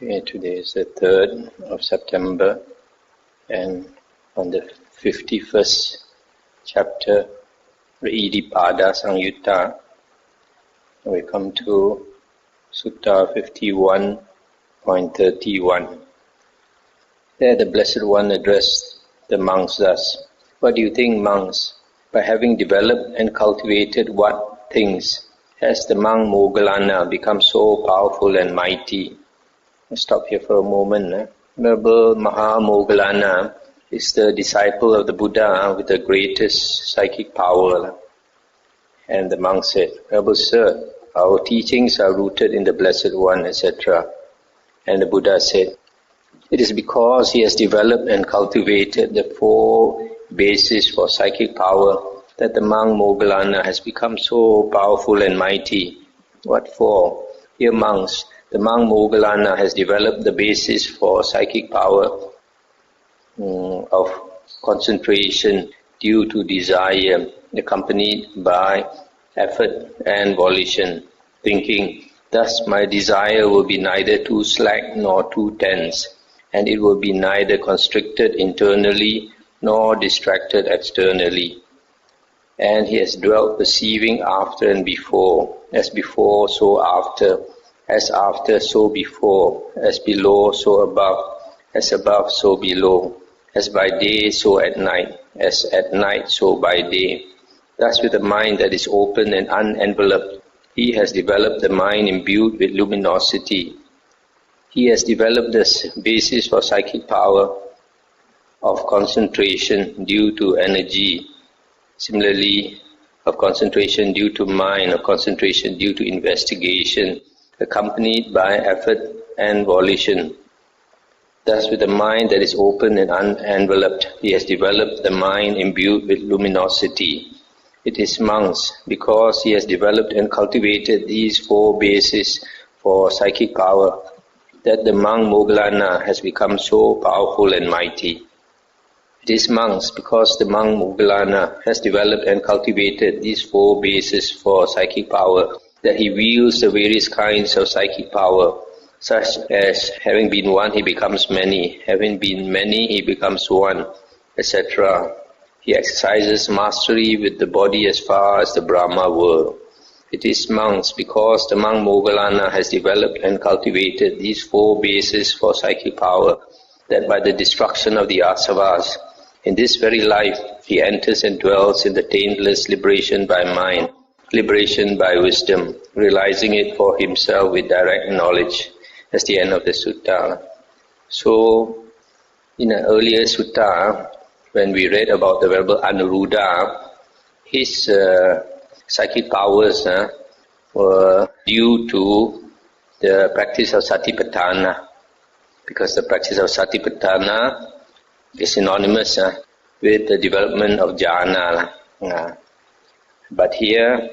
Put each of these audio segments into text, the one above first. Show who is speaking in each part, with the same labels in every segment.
Speaker 1: Okay, today is the 3rd of September, and on the 51st chapter, the Iddhipada Sangyutta, we come to Sutta 51.31. There the Blessed One addressed the monks thus: "What do you think, monks? By having developed and cultivated what things has the monk Moggallana become so powerful and mighty?" Let's stop here for a moment. Venerable Maha Moggallana is the disciple of the Buddha with the greatest psychic power. And the monk said, "Venerable Sir, our teachings are rooted in the Blessed One, etc." And the Buddha said, "It is because he has developed and cultivated the 4 bases for psychic power that the monk Moggallana has become so powerful and mighty." What for? Dear monks, the monk Moggallana has developed the basis for psychic power of concentration due to desire, accompanied by effort and volition, thinking, "Thus my desire will be neither too slack nor too tense, and it will be neither constricted internally nor distracted externally." And he has dwelt perceiving after and before, as before so after, as after so before, as below so above, as above so below, as by day so at night, as at night so by day. Thus with a mind that is open and unenveloped, he has developed the mind imbued with luminosity. He has developed the basis for psychic power of concentration due to energy. Similarly, of concentration due to mind, of concentration due to investigation, accompanied by effort and volition. Thus with a mind that is open and unenveloped, he has developed the mind imbued with luminosity. It is monks, because he has developed and cultivated these 4 bases for psychic power, that the monk Moggallana has become so powerful and mighty. It is monks, because the monk Moggallana has developed and cultivated these 4 bases for psychic power, that he wields the various kinds of psychic power, such as having been one he becomes many, having been many he becomes one, etc. He exercises mastery with the body as far as the Brahma world. It is monks, because the monk Moggallana has developed and cultivated these 4 bases for psychic power, that by the destruction of the asavas, in this very life he enters and dwells in the taintless liberation by mind, liberation by wisdom, realizing it for himself with direct knowledge. That's the end of the sutta. So, in an earlier sutta, when we read about the Venerable Anuruddha, his psychic powers were due to the practice of Satipatthana, because the practice of Satipatthana is synonymous with the development of jhana. But here,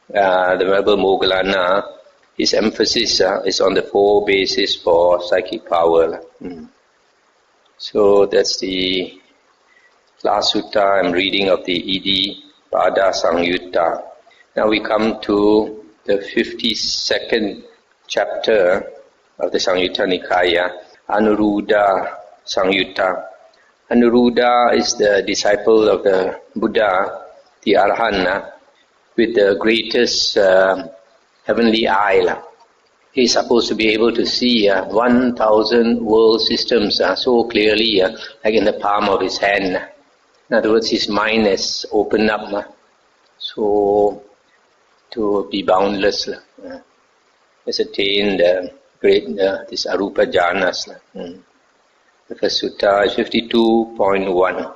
Speaker 1: the Venerable Moggallana, his emphasis is on the 4 bases for psychic power. So that's the last sutta I'm reading of the Iddhipada Sangyutta. Now we come to the 52nd chapter of the Sangyutta Nikaya, Anuruddha Sangyutta. Anuruddha is the disciple of the Buddha, the Arahant, with the greatest heavenly eye. He is supposed to be able to see 1,000 world systems so clearly, like in the palm of his hand. In other words, his mind has opened up so to be boundless. Has attained great this arupa jhanas. The first sutta is 52.1.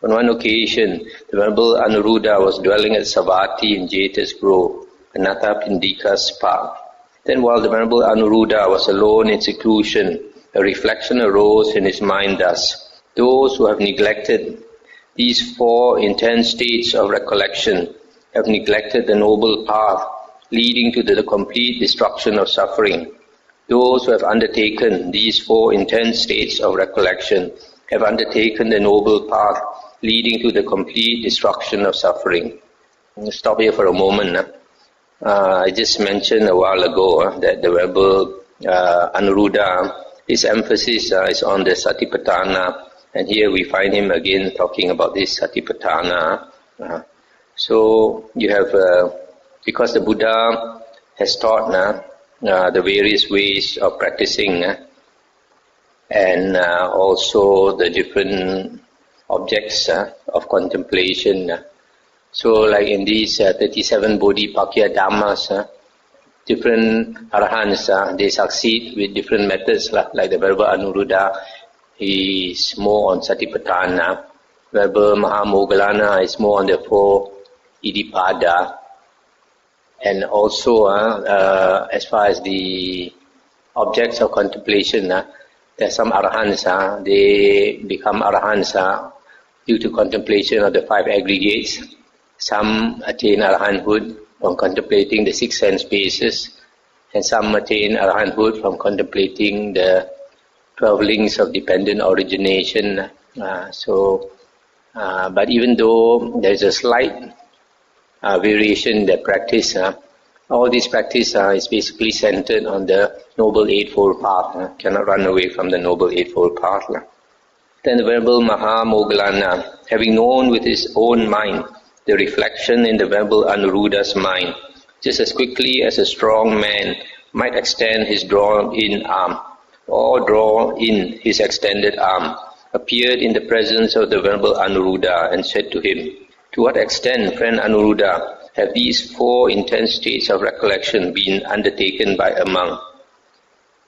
Speaker 1: On one occasion, the Venerable Anuruddha was dwelling at Savatthi in Jeta's Grove, Anathapindika's park. Then while the Venerable Anuruddha was alone in seclusion, a reflection arose in his mind thus: "Those who have neglected these 4 intense states of recollection have neglected the noble path leading to the complete destruction of suffering. Those who have undertaken these 4 intense states of recollection have undertaken the noble path leading to the complete destruction of suffering." Stop here for a moment. I just mentioned a while ago that the Venerable Anuruddha, his emphasis is on the Satipatthana, and here we find him again talking about this Satipatthana. So you have, because the Buddha has taught the various ways of practicing, and also the different objects of contemplation. So like in these 37 Bodhipakya Dhammas, different Arahants, they succeed with different methods, like the Venerable Anuruddha, he is more on Satipatthana. Venerable Mahamoggallana is more on the 4 Iddhipada. And also, as far as the objects of contemplation, there are some Arahants, they become Arahants due to contemplation of the 5 aggregates. Some attain Arahanthood from contemplating the 6 sense bases, and some attain Arahanthood from contemplating the 12 links of dependent origination. But even though there is a slight variation in the practice, all this practice is basically centered on the Noble Eightfold Path. Cannot run away from the Noble Eightfold Path. Then the Venerable Mahamoggallana, having known with his own mind the reflection in the Venerable Anuruddha's mind, just as quickly as a strong man might extend his drawn-in arm or draw in his extended arm, appeared in the presence of the Venerable Anuruddha and said to him, "To what extent, friend Anuruddha, have these 4 intense states of recollection been undertaken by a monk?"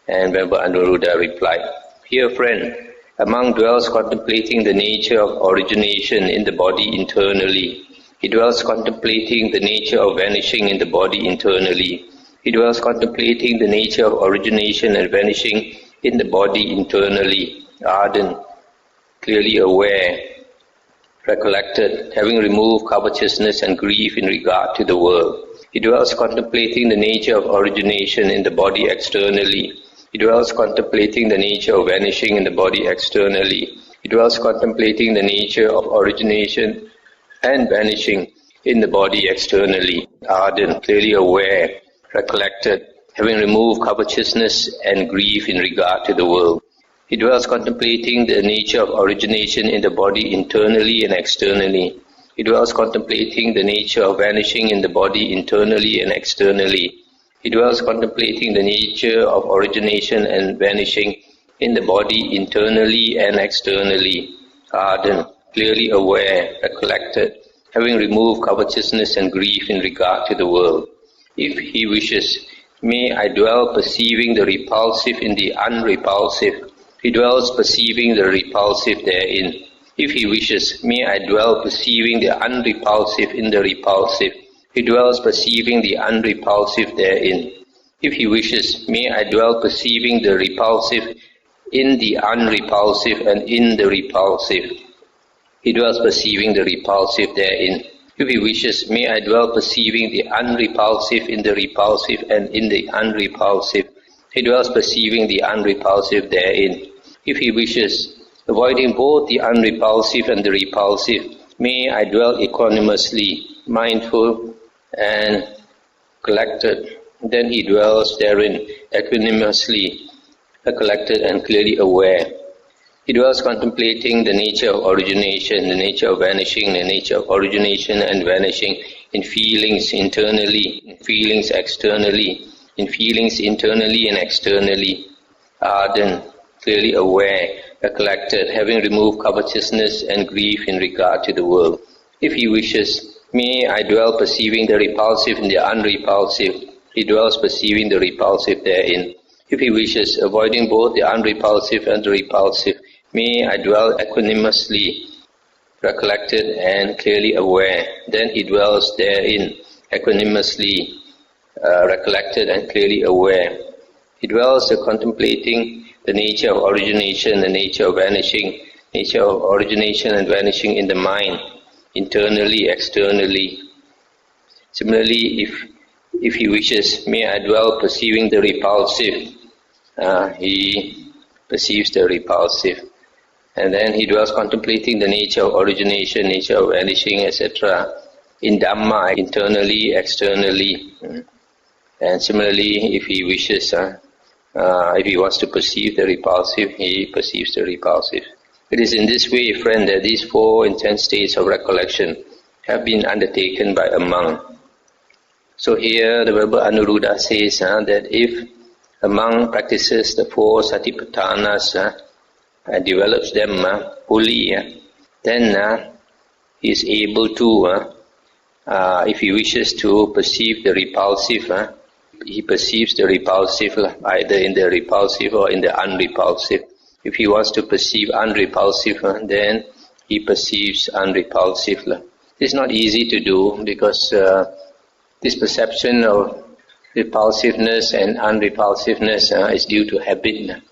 Speaker 1: And Venerable Anuruddha replied, "Here, friend, a monk dwells contemplating the nature of origination in the body internally. He dwells contemplating the nature of vanishing in the body internally. He dwells contemplating the nature of origination and vanishing in the body internally, ardent, clearly aware, recollected, having removed covetousness and grief in regard to the world. He dwells contemplating the nature of origination in the body externally. He dwells contemplating the nature of vanishing in the body externally. He dwells contemplating the nature of origination and vanishing in the body externally, ardent, clearly aware, recollected, having removed covetousness and grief in regard to the world. He dwells contemplating the nature of origination in the body internally and externally. He dwells contemplating the nature of vanishing in the body internally and externally. He dwells contemplating the nature of origination and vanishing in the body internally and externally, ardent, clearly aware, recollected, having removed covetousness and grief in regard to the world. If he wishes, may I dwell perceiving the repulsive in the unrepulsive. He dwells perceiving the repulsive therein. If he wishes, may I dwell perceiving the unrepulsive in the repulsive. He dwells perceiving the unrepulsive therein. If he wishes, may I dwell perceiving the repulsive in the unrepulsive and in the repulsive. He dwells perceiving the repulsive therein. If he wishes, may I dwell perceiving the unrepulsive in the repulsive and in the unrepulsive. He dwells perceiving the unrepulsive therein. If he wishes, avoiding both the unrepulsive and the repulsive, may I dwell equanimously, mindful and collected. Then he dwells therein equanimously, collected and clearly aware. He dwells contemplating the nature of origination, the nature of vanishing, the nature of origination and vanishing in feelings internally, in feelings externally, in feelings internally and externally, ardent, clearly aware, recollected, having removed covetousness and grief in regard to the world. If he wishes, may I dwell perceiving the repulsive in the unrepulsive. He dwells perceiving the repulsive therein. If he wishes, avoiding both the unrepulsive and the repulsive, may I dwell equanimously, recollected and clearly aware. Then he dwells therein equanimously, recollected and clearly aware. He dwells contemplating the nature of origination, the nature of vanishing, nature of origination and vanishing in the mind, internally, externally. Similarly, if he wishes, may I dwell perceiving the repulsive. He perceives the repulsive. And then he dwells contemplating the nature of origination, nature of vanishing, etc. in Dhamma, internally, externally. And similarly, if he wishes, If he wants to perceive the repulsive, he perceives the repulsive. It is in this way, friend, that these 4 intense states of recollection have been undertaken by a monk. So here the Venerable Anuruddha says that if a monk practices the 4 Satipatthanas and develops them fully, then he is able to, if he wishes to perceive the repulsive, he perceives the repulsive either in the repulsive or in the unrepulsive. If he wants to perceive unrepulsive, then he perceives unrepulsive. It's not easy to do because this perception of repulsiveness and unrepulsiveness is due to habit.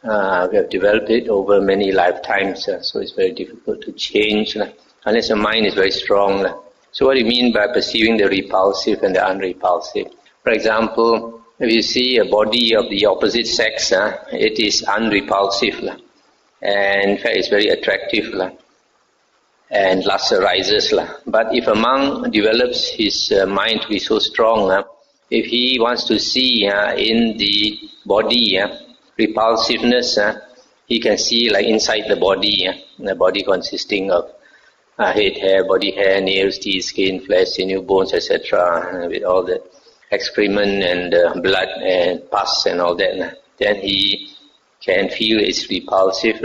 Speaker 1: We have developed it over many lifetimes, so it's very difficult to change unless the mind is very strong. So what do you mean by perceiving the repulsive and the unrepulsive? For example, if you see a body of the opposite sex, it is unrepulsive, and in fact it's very attractive, and lust arises. But if a monk develops his mind to be so strong, if he wants to see in the body repulsiveness, he can see like inside the body consisting of head, hair, body hair, nails, teeth, skin, flesh, sinew, bones, etc., with all the excrement and blood and pus and all that, then he can feel it's repulsive.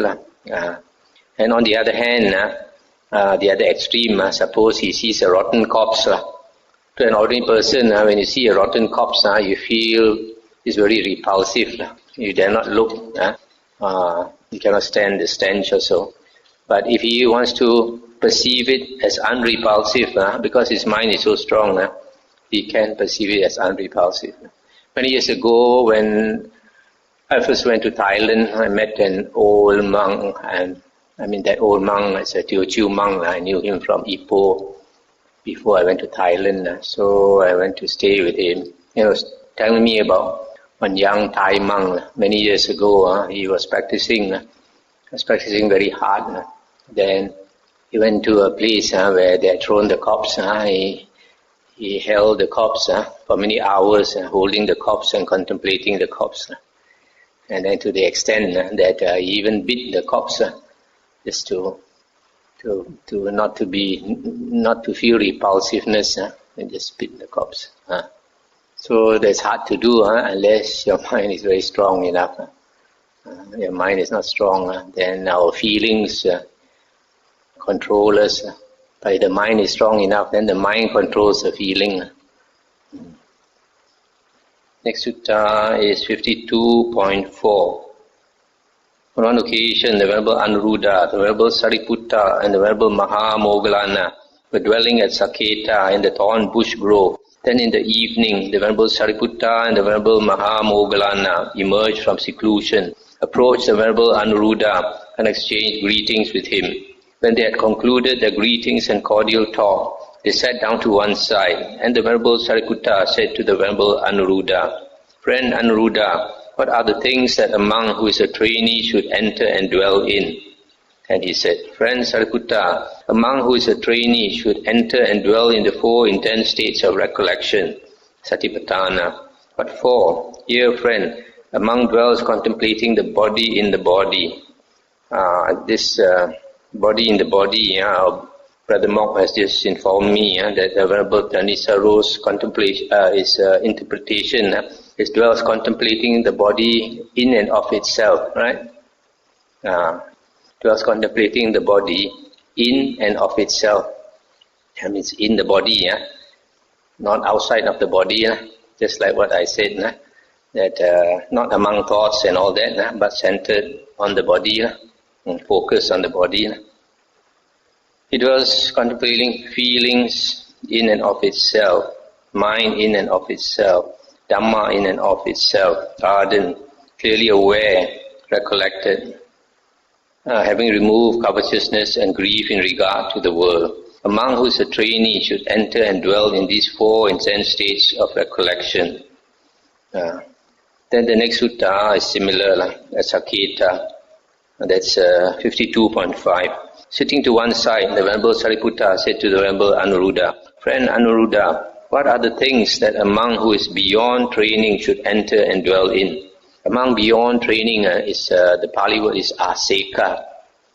Speaker 1: And on the other hand, the other extreme, suppose he sees a rotten corpse. To an ordinary person, when you see a rotten corpse, you feel it's very repulsive. You dare not look. You cannot stand the stench or so. But if he wants to perceive it as unrepulsive, because his mind is so strong, he can perceive it as unrepulsive. Many years ago, when I first went to Thailand, I met an old monk, and that old monk is a Teochew monk. I knew him from Ipoh before I went to Thailand. So I went to stay with him. He was telling me about one young Thai monk. Many years ago, he was practicing very hard. Then he went to a place where they had thrown the corpse. He held the corpse for many hours, holding the corpse and contemplating the corpse. And then to the extent that he even beat the corpse just to not to feel repulsiveness, and just beat the corpse. So that's hard to do unless your mind is very strong enough. Your mind is not strong, then our feelings control us. But if the mind is strong enough, then the mind controls the feeling. Next sutta is 52.4. On one occasion, the Venerable Anuruddha, the Venerable Sariputta, and the Venerable Mahamoggallana were dwelling at Saketa in the thorn bush grove. Then in the evening, the Venerable Sariputta and the Venerable Mahamoggallana emerged from seclusion, approached the Venerable Anuruddha, and exchanged greetings with him. When they had concluded their greetings and cordial talk, they sat down to one side, and the Venerable Sariputta said to the Venerable Anuruddha, "Friend Anuruddha, what are the things that a monk who is a trainee should enter and dwell in?" And he said, "Friend Sariputta, a monk who is a trainee should enter and dwell in the 4 intense states of recollection, Satipatthana." "What for?" "Here, friend, a monk dwells contemplating the body in the body." This body in the body, Brother Mok has just informed me that the Venerable Thanissaro's his interpretation is dwells contemplating the body in and of itself, right? Dwells contemplating the body in and of itself. That means in the body, not outside of the body, just like what I said, that not among thoughts and all that, but centered on the body, and focused on the body. It was contemplating feelings in and of itself, mind in and of itself, Dhamma in and of itself, ardent, clearly aware, recollected, having removed covetousness and grief in regard to the world. A monk who is a trainee should enter and dwell in these 4 intense states of recollection. Then the next sutta is similar, as Saketa. That's 52.5. Sitting to one side, the Venerable Sariputta said to the Venerable Anuruddha, "Friend Anuruddha, what are the things that a monk who is beyond training should enter and dwell in?" Among beyond training is the Pali word is aseka.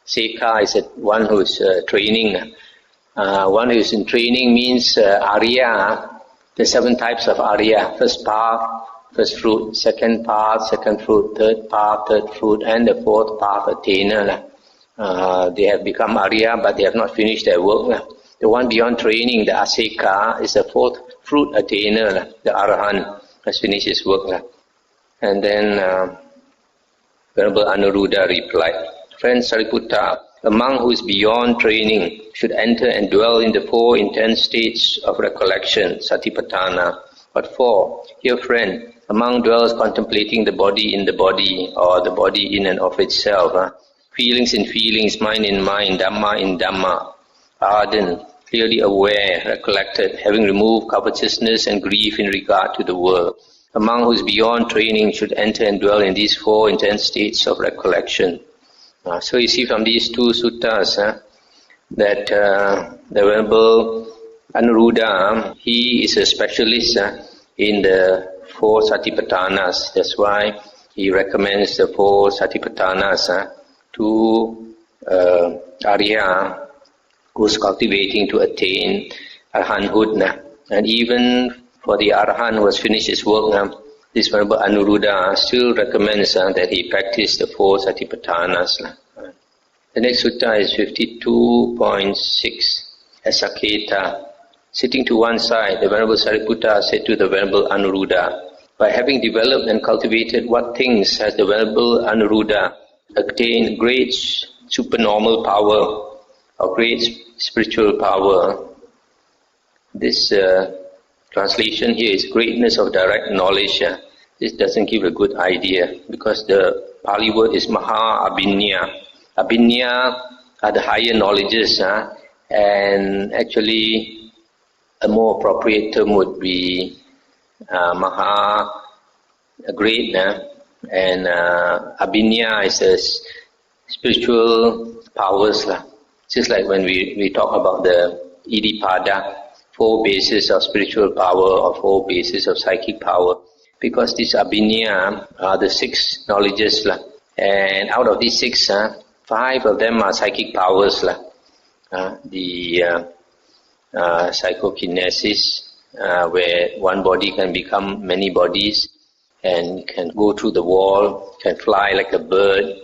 Speaker 1: Seka is one who is training. One who is in training means Arya. The 7 types of Arya: first path, first fruit; second path, second fruit; third path, third fruit; and the fourth path, attainer. They have become Arya, but they have not finished their work. The one beyond training, the Aseka, is the fourth fruit attainer. The Arahant has finished his work. And then Venerable Anuruddha replied, "Friend Sariputta, a monk who is beyond training should enter and dwell in the 4 intense states of recollection, satipatthana." What for? Dear friend, a monk dwells contemplating the body in the body, or the body in and of itself, feelings in feelings, mind in mind, Dhamma in Dhamma, ardent, clearly aware, recollected, having removed covetousness and grief in regard to the world. A monk who is beyond training should enter and dwell in these 4 intense states of recollection. So you see from these 2 suttas that the Venerable Anuruddha, he is a specialist in the 4 satipatthanas. That's why he recommends the 4 satipatthanas to Arya who's cultivating to attain Arahanthood. And even for the Arahant who has finished his work, this Venerable Anuruddha still recommends that he practice the 4 satipatthanas. The next sutta is 52.6. Asaketa. Sitting to one side, the Venerable Sariputta said to the Venerable Anuruddha, "By having developed and cultivated what things has the Venerable Anuruddha attained great supernormal power or great spiritual power?" This translation here is greatness of direct knowledge. This doesn't give a good idea because the Pali word is Maha Abhinya. Abhinya are the higher knowledges, and actually a more appropriate term would be Maha great, and Abhinya is the spiritual powers. Just like when we talk about the Iddhipada, 4 bases of spiritual power or 4 bases of psychic power, because these Abhinya are the 6 knowledges, and out of these 6, 5 of them are psychic powers. The psychokinesis, where one body can become many bodies and can go through the wall, can fly like a bird,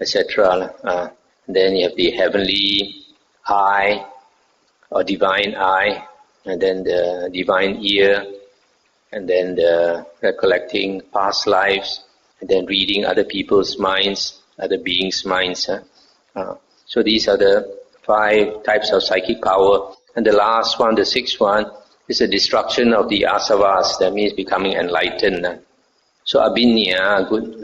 Speaker 1: etc. Then you have the heavenly eye or divine eye, and then the divine ear, and then the recollecting past lives, and then reading other people's minds, other beings' minds. So these are the 5 types of psychic power. And the last one, the 6th one, is the destruction of the asavas, that means becoming enlightened. So Abhinya, a good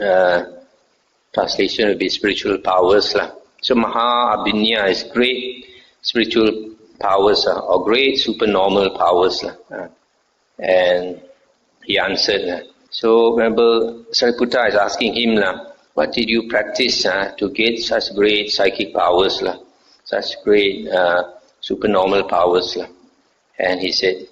Speaker 1: translation would be spiritual powers. So Maha Abhinya is great spiritual powers or great supernormal powers. And he answered. So Venerable Sariputta is asking him, what did you practice to get such great psychic powers, such great supernormal powers? And he said,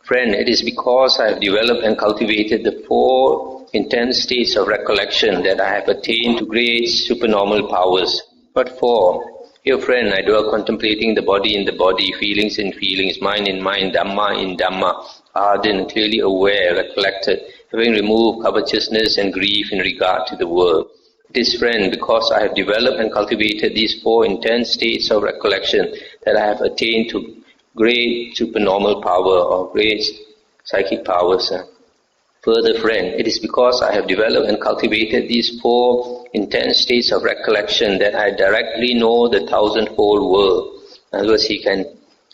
Speaker 1: "Friend, it is because I have developed and cultivated the 4 intense states of recollection that I have attained to great supernormal powers." What for? Dear friend, I dwell contemplating the body in the body, feelings in feelings, mind in mind, Dhamma in Dhamma, ardent, clearly aware, recollected, having removed covetousness and grief in regard to the world. It is, friend, because I have developed and cultivated these 4 intense states of recollection that I have attained to great supernormal power or great psychic powers. Further, friend, it is because I have developed and cultivated these 4 intense states of recollection that I directly know the 1,000-fold world. In other words, he can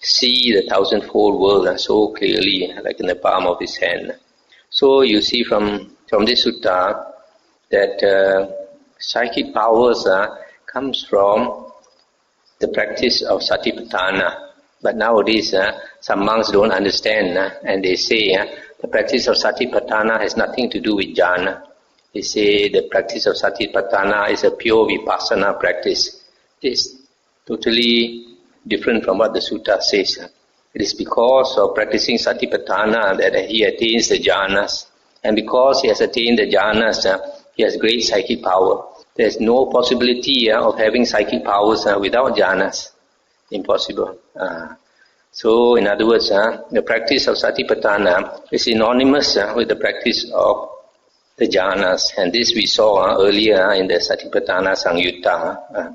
Speaker 1: see the 1,000-fold world so clearly, like in the palm of his hand. So you see from this sutta that psychic powers comes from the practice of satipatthana. But nowadays, some monks don't understand, and they say the practice of satipatthana has nothing to do with jhana. They say the practice of satipatthana is a pure vipassana practice. It is totally different from what the sutta says. It is because of practicing satipatthana that he attains the jhanas. And because he has attained the jhanas, He has great psychic power. There's no possibility of having psychic powers without jhanas. Impossible. So, in other words, the practice of Satipatthana is synonymous with the practice of the jhanas. And this we saw earlier in the Satipatthana Sangyutta.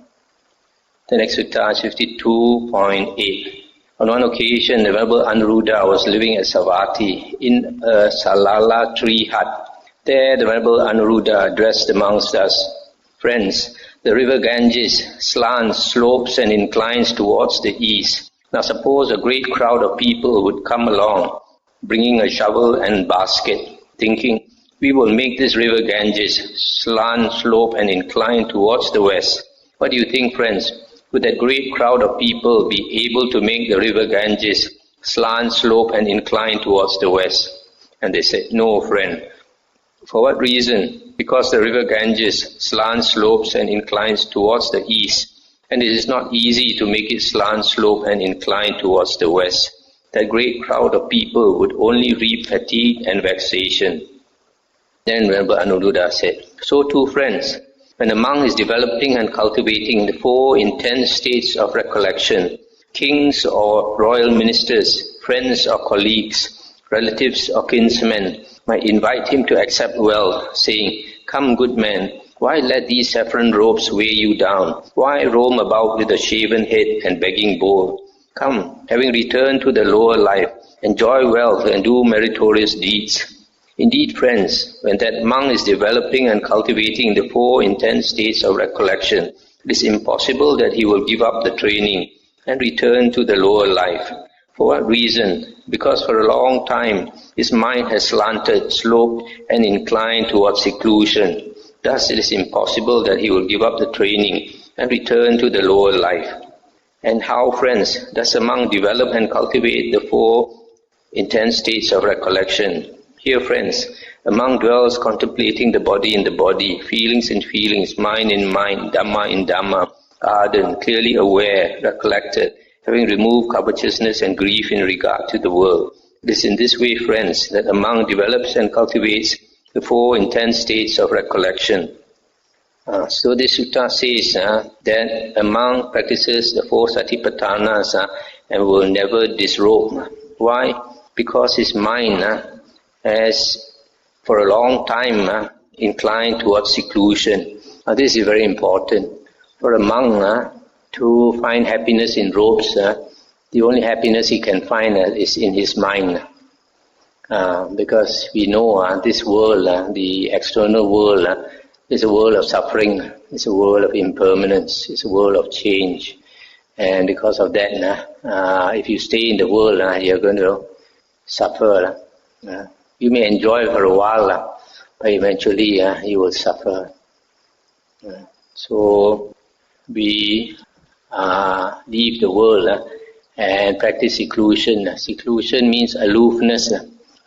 Speaker 1: The next sutta is 52.8. On one occasion, the Venerable Anuruddha was living at Savatthi in a salala tree hut. There, the Venerable Anuruddha addressed the monks thus: Friends, the river Ganges slants, slopes and inclines towards the east. Now suppose a great crowd of people would come along, bringing a shovel and basket, thinking, we will make this river Ganges slant, slope and incline towards the west. What do you think, friends? Would that great crowd of people be able to make the river Ganges slant, slope and incline towards the west? And they said, no, friend. For what reason? Because the river Ganges slants, slopes and inclines towards the east, and it is not easy to make it slant, slope and incline towards the west. That great crowd of people would only reap fatigue and vexation. Then Venerable Anuruddha said, so too, friends, when a monk is developing and cultivating the 4 intense states of recollection, kings or royal ministers, friends or colleagues, relatives or kinsmen might invite him to accept wealth, saying, come, good man, why let these saffron robes weigh you down? Why roam about with a shaven head and begging bowl? Come, having returned to the lower life, enjoy wealth and do meritorious deeds. Indeed, friends, when that monk is developing and cultivating the 4 intense states of recollection, it is impossible that he will give up the training and return to the lower life. For what reason? Because for a long time his mind has slanted, sloped and inclined towards seclusion. Thus it is impossible that he will give up the training and return to the lower life. And how, friends, does a monk develop and cultivate the 4 intense states of recollection? Here, friends, a monk dwells contemplating the body in the body, feelings in feelings, mind in mind, Dhamma in Dhamma, ardent, clearly aware, recollected, having removed covetousness and grief in regard to the world. It is in this way, friends, that a monk develops and cultivates the 4 intense states of recollection. So this sutta says that a monk practices the 4 satipatthanas and will never disrobe. Why? Because his mind has for a long time inclined towards seclusion. This is very important. For a monk to find happiness in robes, the only happiness he can find is in his mind. Because we know this world, the external world, is a world of suffering, it's a world of impermanence, it's a world of change. And because of that, if you stay in the world, you're going to suffer. You may enjoy for a while, but eventually you will suffer. So we leave the world and practice seclusion. Seclusion means aloofness.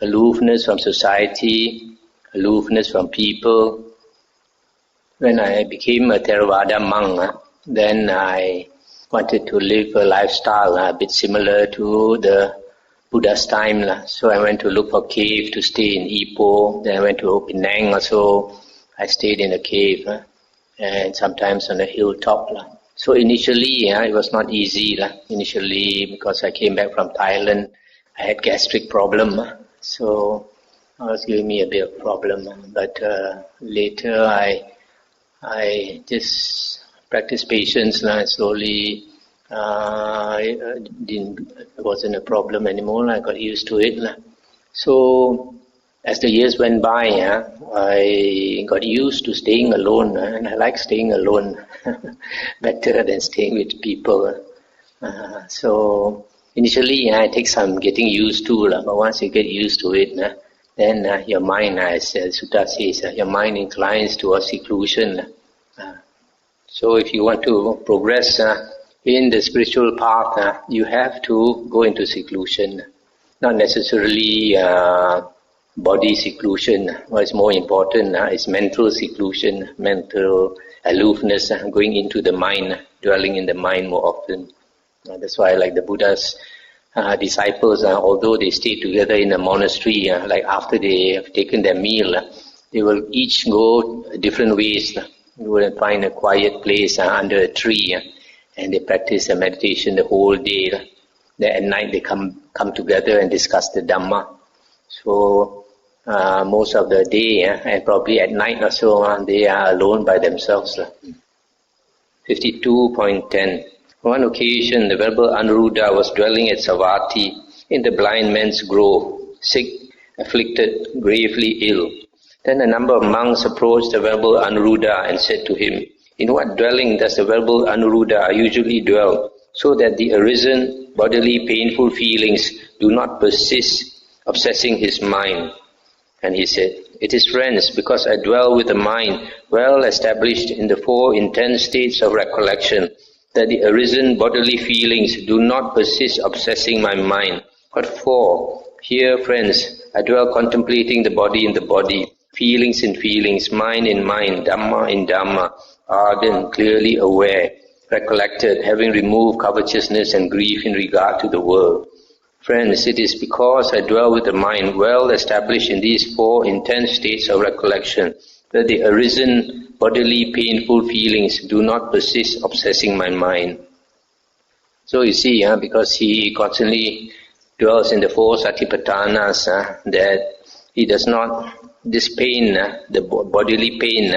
Speaker 1: Aloofness from society, aloofness from people. When I became a Theravada monk, then I wanted to live a lifestyle a bit similar to the Buddha's time. So I went to look for a cave to stay in Ipoh. Then I went to Penang also. I stayed in a cave and sometimes on a hilltop. So initially, it was not easy. Initially, because I came back from Thailand, I had gastric problem. So it was giving me a bit of problem. But later I just practiced patience and slowly it wasn't a problem anymore. I got used to it. So as the years went by, I got used to staying alone, and I like staying alone better than staying with people. So initially, it takes some getting used to, but once you get used to it, then your mind, as Sutta says, your mind inclines towards seclusion. So if you want to progress in the spiritual path, you have to go into seclusion. Not necessarily body seclusion. What is more important is mental seclusion, mental aloofness, going into the mind, dwelling in the mind more often. That's why, like the Buddha's disciples, although they stay together in a monastery, like after they have taken their meal, They will each go different ways. You will find a quiet place under a tree, and they practice the meditation the whole day. Then at night they come together and discuss the Dhamma. So most of the day and probably at night or so, they are alone by themselves. 52.10. On one occasion, the Venerable Anuruddha was dwelling at Savatthi in the blind man's grove, sick, afflicted, gravely ill. Then a number of monks approached the Venerable Anuruddha and said to him, "In what dwelling does the Venerable Anuruddha usually dwell, so that the arisen bodily painful feelings do not persist, obsessing his mind?" And he said, "It is, friends, because I dwell with a mind well established in the four intense states of recollection, that the arisen bodily feelings do not persist obsessing my mind. What for? Here, friends, I dwell contemplating the body in the body, feelings in feelings, mind in mind, Dhamma in Dhamma, ardent, clearly aware, recollected, having removed covetousness and grief in regard to the world. Friends, it is because I dwell with the mind well established in these four intense states of recollection, that the arisen bodily painful feelings do not persist obsessing my mind." So you see, because he constantly dwells in the four satipatthanas, that he does not, this pain, the bodily pain,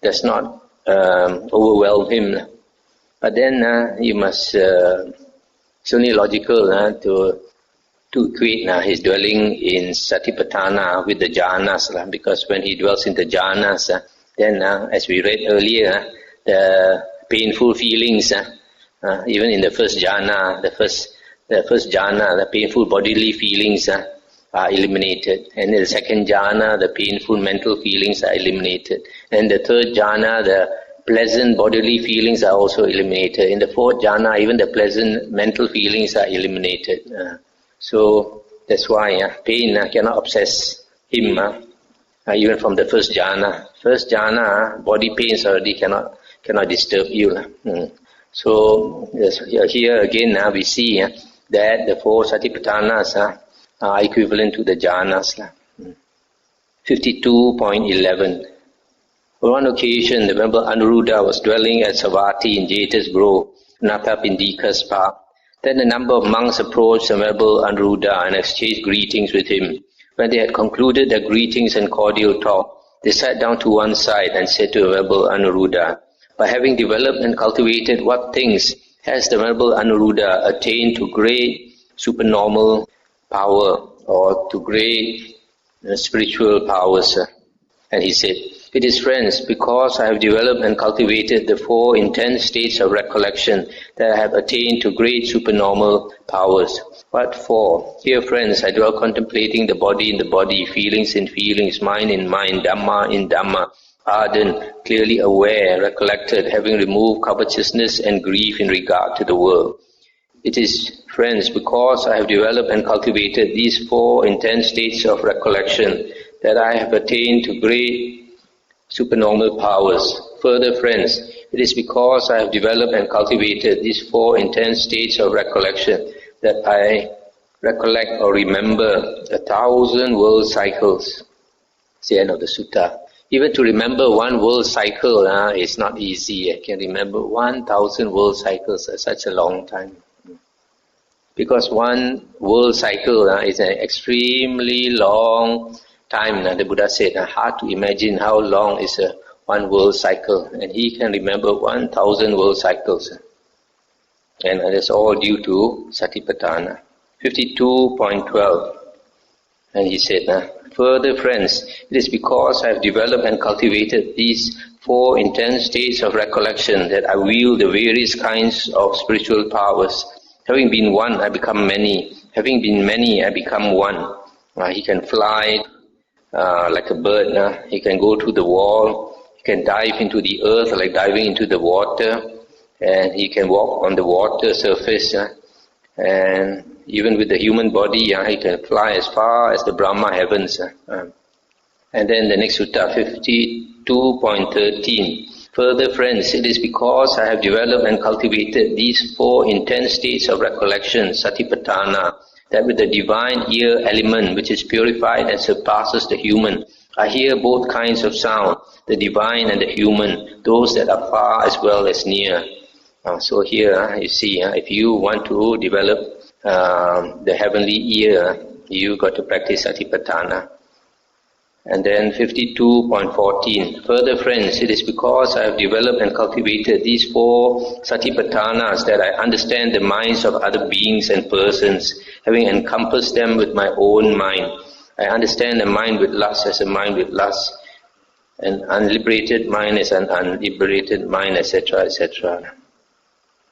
Speaker 1: does not overwhelm him. But then you must, it's only logical to equate his dwelling in satipatthana with the jhanas, because when he dwells in the jhanas, then as we read earlier, the painful feelings, even in the first jhana, the first jhana, the painful bodily feelings are eliminated. And in the second jhana, the painful mental feelings are eliminated. And the third jhana, the pleasant bodily feelings are also eliminated. In the fourth jhana, even the pleasant mental feelings are eliminated. So that's why pain cannot obsess him, even from the first jhana. First jhana, body pains already cannot disturb you. So here again we see that the four satipatthanas are equivalent to the jhanas. 52.11. On one occasion, the Venerable Anuruddha was dwelling at Savatthi in Jeta's Grove, Nathapindika's park. Then a number of monks approached the Venerable Anuruddha and exchanged greetings with him. When they had concluded their greetings and cordial talk, they sat down to one side and said to the Venerable Anuruddha, "By having developed and cultivated what things has the Venerable Anuruddha attained to great supernormal power or to great spiritual powers?" And he said, "It is, friends, because I have developed and cultivated the four intense states of recollection that I have attained to great supernormal powers. What for? Here, friends, I dwell contemplating the body in the body, feelings in feelings, mind in mind, Dhamma in Dhamma, ardent, clearly aware, recollected, having removed covetousness and grief in regard to the world. It is, friends, because I have developed and cultivated these four intense states of recollection that I have attained to great supernormal powers. Further, friends, it is because I have developed and cultivated these four intense states of recollection that I recollect or remember 1,000 world cycles." It's the end of the sutta. Even to remember one world cycle is not easy. I can remember 1,000 world cycles at such a long time. Because one world cycle is an extremely long time. The Buddha said, hard to imagine how long is one world cycle. And he can remember 1,000 world cycles. And that's all due to Satipatthana. 52.12. And he said, "Further, friends, it is because I have developed and cultivated these four intense states of recollection that I wield the various kinds of spiritual powers. Having been one, I become many. Having been many, I become one." He can fly like a bird. He can go through the wall. He can dive into the earth like diving into the water. And he can walk on the water surface. And even with the human body, he can fly as far as the Brahma heavens. And then the next sutta, 52.13. "Further, friends, it is because I have developed and cultivated these four intense states of recollection, satipatthana, that with the divine ear element which is purified and surpasses the human, I hear both kinds of sound, the divine and the human, those that are far as well as near. So here you see, if you want to develop the heavenly ear, you got to practice Satipatthana. And then 52.14, further friends, it is because I have developed and cultivated these 4 Satipatthanas that I understand the minds of other beings and persons, having encompassed them with my own mind. I understand a mind with lust as a mind with lust, an unliberated mind as an unliberated mind, etc., etc.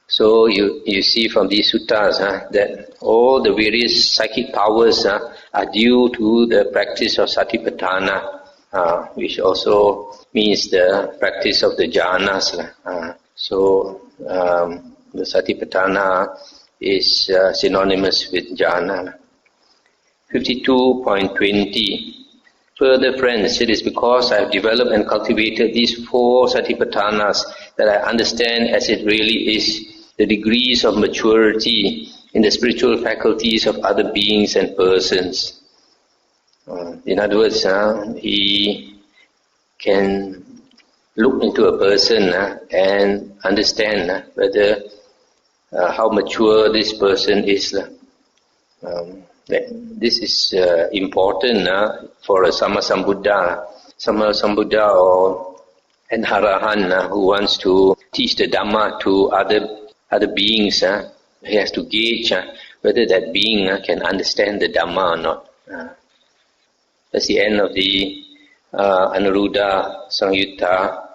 Speaker 1: So you see from these suttas that all the various psychic powers are due to the practice of Satipatthana, which also means the practice of the jhanas. So the Satipatthana is synonymous with jhana. 52.20. Further friends, it is because I have developed and cultivated these 4 Satipatthanas that I understand as it really is the degrees of maturity in the spiritual faculties of other beings and persons. In other words, he can look into a person and understand whether how mature this person is. This is important for a Sammasambuddha or an Arahant who wants to teach the Dhamma to other beings. He has to gauge whether that being can understand the Dhamma or not. That's the end of the Anuruddha Sangyutta.